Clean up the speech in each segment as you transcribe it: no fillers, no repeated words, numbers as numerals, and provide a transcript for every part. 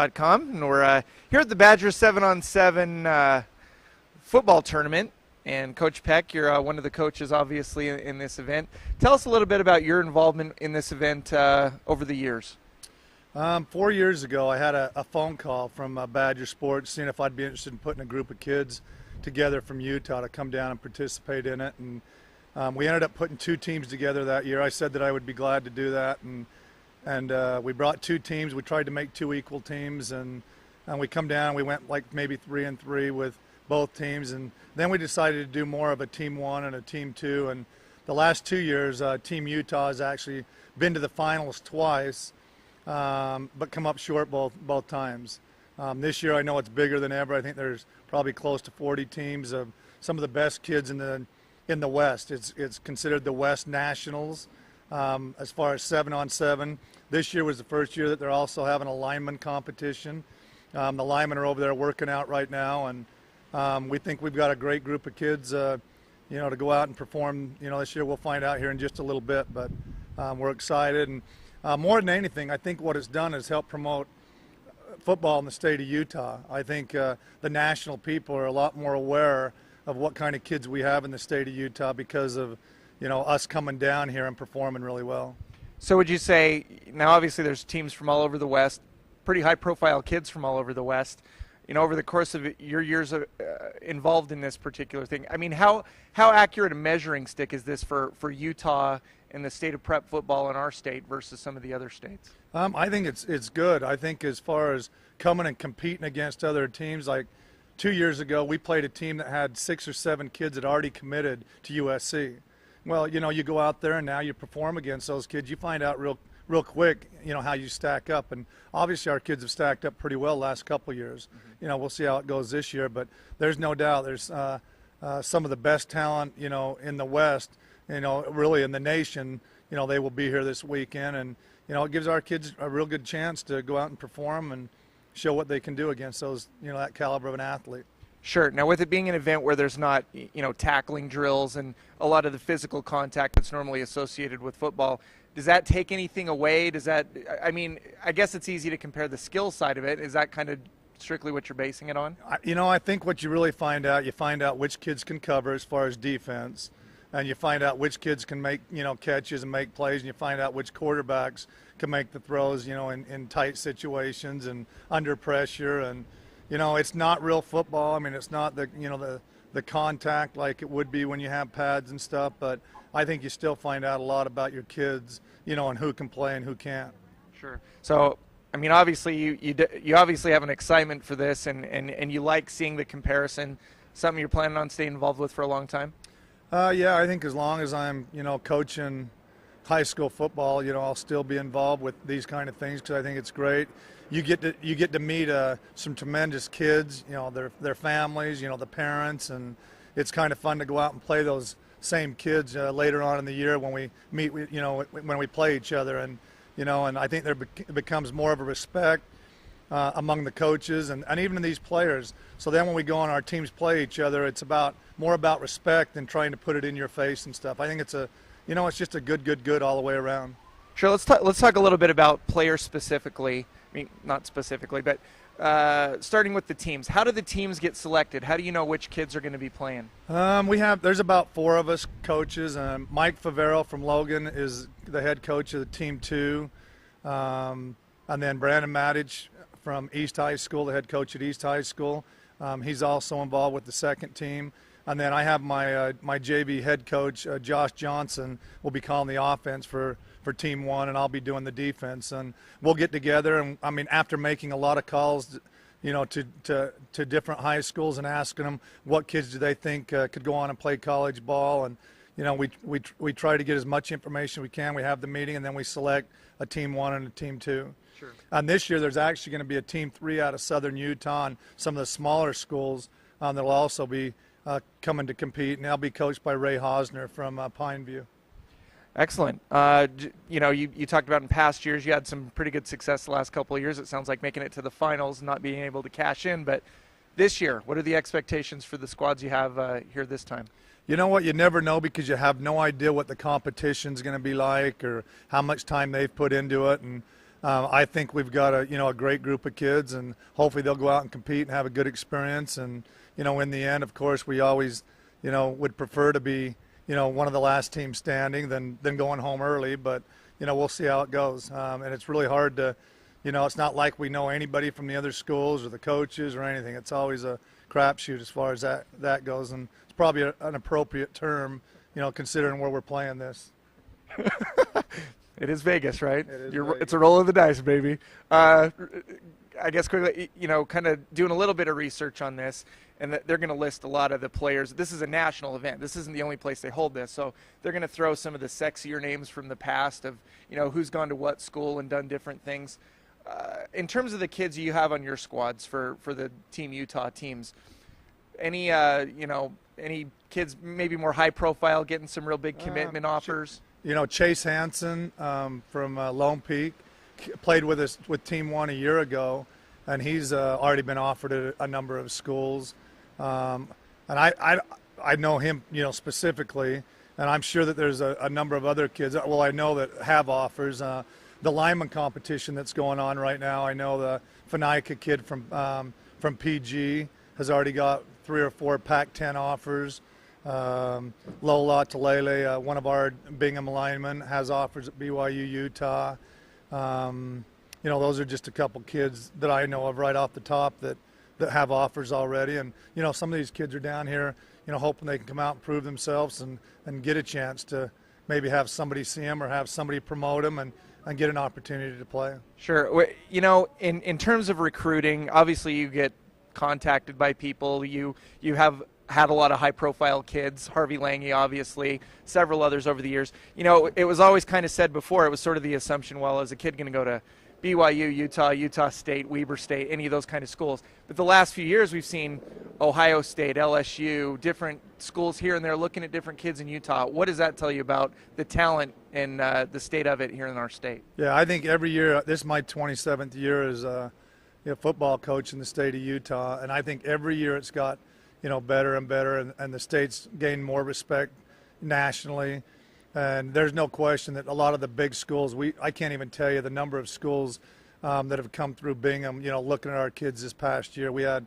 Bingham.com, and we're here at the Badgers 7-on-7 football tournament. And Coach Peck, you're one of the coaches, obviously, in this event. Tell us a little bit about your involvement in this event over the years. 4 years ago, I had a phone call from Badger Sports seeing if I'd be interested in putting a group of kids together from Utah to come down and participate in it. And we ended up putting 2 teams together that year. I said that I would be glad to do that, and we brought 2 teams. We tried to make 2 equal teams, and we come down. We went like maybe 3-3 with both teams, and then we decided to do more of a Team 1 and a Team 2. And the last 2 years, Team Utah has actually been to the finals twice, but come up short both times. This year, I know it's bigger than ever. I think there's probably close to 40 teams of some of the best kids in the West. It's considered the West Nationals as far as 7-on-7. This year was the first year that they're also having a lineman competition. The linemen are over there working out right now, and we think we've got a great group of kids, to go out and perform. This year we'll find out here in just a little bit, but we're excited. And more than anything, I think what it's done is help promote football in the state of Utah. I think the national people are a lot more aware of what kind of kids we have in the state of Utah because of, us coming down here and performing really well. So would you say, now obviously there's teams from all over the West, pretty high-profile kids from all over the West. Over the course of your years involved in this particular thing, I mean, how accurate a measuring stick is this for Utah and the state of prep football in our state versus some of the other states? I think it's good. I think as far as coming and competing against other teams, like 2 years ago, we played a team that had 6 or 7 kids that already committed to USC. Well, you go out there and now you perform against those kids. You find out real quick, how you stack up. And obviously our kids have stacked up pretty well the last couple of years. Mm-hmm. We'll see how it goes this year, but there's no doubt there's some of the best talent, in the West, really in the nation. They will be here this weekend, and it gives our kids a real good chance to go out and perform and show what they can do against those, that caliber of an athlete. Sure. Now, with it being an event where there's not, tackling drills and a lot of the physical contact that's normally associated with football, does that take anything away? I guess it's easy to compare the skill side of it. Is that kind of strictly what you're basing it on? I think what you really find out which kids can cover as far as defense, and you find out which kids can make, catches and make plays, and you find out which quarterbacks can make the throws, in tight situations and under pressure. And, it's not real football. I mean, it's not the contact like it would be when you have pads and stuff, but I think you still find out a lot about your kids, and who can play and who can't. Sure. So, obviously you obviously have an excitement for this, and you like seeing the comparison, something you're planning on staying involved with for a long time? Yeah, I think as long as I'm, coaching high school football, I'll still be involved with these kind of things because I think it's great. You get to meet some tremendous kids, their families, the parents, and it's kind of fun to go out and play those same kids later on in the year when we meet, when we play each other, and I think there becomes more of a respect among the coaches and even these players. So then when we go on our teams play each other, it's more about respect than trying to put it in your face and stuff. I think it's it's just a good all the way around. Sure. Let's talk a little bit about players specifically. Not specifically, but starting with the teams. How do the teams get selected? How do you know which kids are going to be playing? There's about 4 of us coaches. Mike Favero from Logan is the head coach of the Team 2. And then Brandon Matich from East High School, the head coach at East High School. He's also involved with the second team. And then I have my JV head coach, Josh Johnson, will be calling the offense for Team 1, and I'll be doing the defense. And we'll get together, and after making a lot of calls, to different high schools and asking them what kids do they think could go on and play college ball, and we try to get as much information we can. We have the meeting, and then we select a Team 1 and a Team 2. Sure. And this year there's actually going to be a Team 3 out of Southern Utah and some of the smaller schools that'll also be coming to compete, and they'll be coached by Ray Hosner from Pineview. Excellent. You talked about in past years you had some pretty good success the last couple of years. It sounds like making it to the finals and not being able to cash in. But this year, what are the expectations for the squads you have here this time? You know what? You never know because you have no idea what the competition's going to be like or how much time they've put into it. And I think we've got a great group of kids, and hopefully they'll go out and compete and have a good experience. And in the end, of course, we always would prefer to be one of the last teams standing than going home early. But we'll see how it goes. And it's really hard to, it's not like we know anybody from the other schools or the coaches or anything. It's always a crapshoot as far as that goes. And it's probably an appropriate term, considering where we're playing this. It is Vegas, right? It is Vegas. Vegas. It's a roll of the dice, baby. I guess quickly, kind of doing a little bit of research on this, and they're going to list a lot of the players. This is a national event. This isn't the only place they hold this, so they're going to throw some of the sexier names from the past of, who's gone to what school and done different things. In terms of the kids you have on your squads for the Team Utah teams, any kids maybe more high profile getting some real big commitment offers? Chase Hansen from Lone Peak played with us with Team 1 a year ago, and he's already been offered at a number of schools. And I know him, specifically, and I'm sure that there's a number of other kids. Well, I know that have offers. The lineman competition that's going on right now, I know the Fanaika kid from PG has already got 3 or 4 Pac-10 offers. Lola Talele, one of our Bingham linemen, has offers at BYU Utah. Those are just a couple kids that I know of right off the top that have offers already. And, some of these kids are down here, hoping they can come out and prove themselves and get a chance to maybe have somebody see them or have somebody promote them and get an opportunity to play. Sure. In terms of recruiting, obviously you get contacted by people. You have had a lot of high-profile kids, Harvey Lange, obviously, several others over the years. It was always kind of said before, it was sort of the assumption, well, is a kid going to go to BYU, Utah State, Weber State, any of those kind of schools? But the last few years we've seen Ohio State, LSU, different schools here and there looking at different kids in Utah. What does that tell you about the talent and the state of it here in our state? Yeah, I think every year, this is my 27th year as a football coach in the state of Utah, and I think every year it's got better and better, and the state's gained more respect nationally. And there's no question that a lot of the big schools, I can't even tell you the number of schools that have come through Bingham, looking at our kids this past year. We had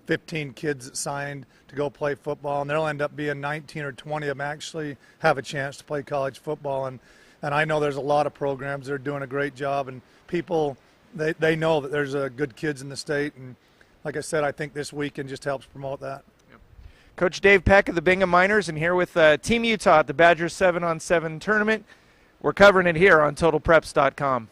15 kids that signed to go play football, and there'll end up being 19 or 20 of them actually have a chance to play college football. And I know there's a lot of programs that are doing a great job, and people, they know that there's good kids in the state. And like I said, I think this weekend just helps promote that. Yep. Coach Dave Peck of the Bingham Miners, and here with Team Utah at the Badgers 7-on-7 tournament. We're covering it here on TotalPreps.com.